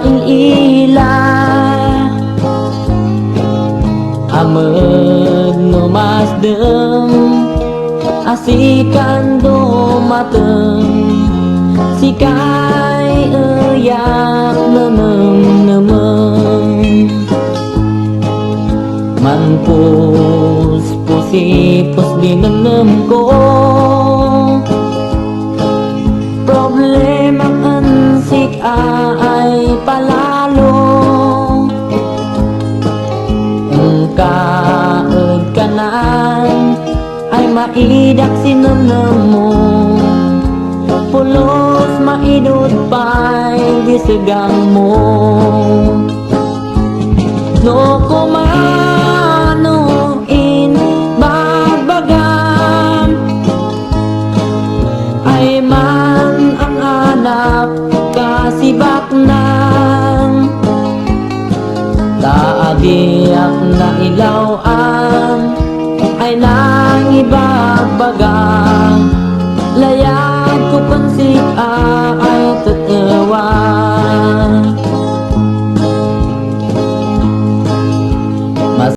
ilila ameg numasdem asikan dumateng sikay eyak nemeng manpus pusipus dinenem ko problema ansik ay palalo kaed kanan ay maidak sinenem mo pulos maidot pa'y disegang mo no kumano in babagam ay man ang anak kasibak nang taadiak na ilawan ay nang ibagbagang layag ko pansik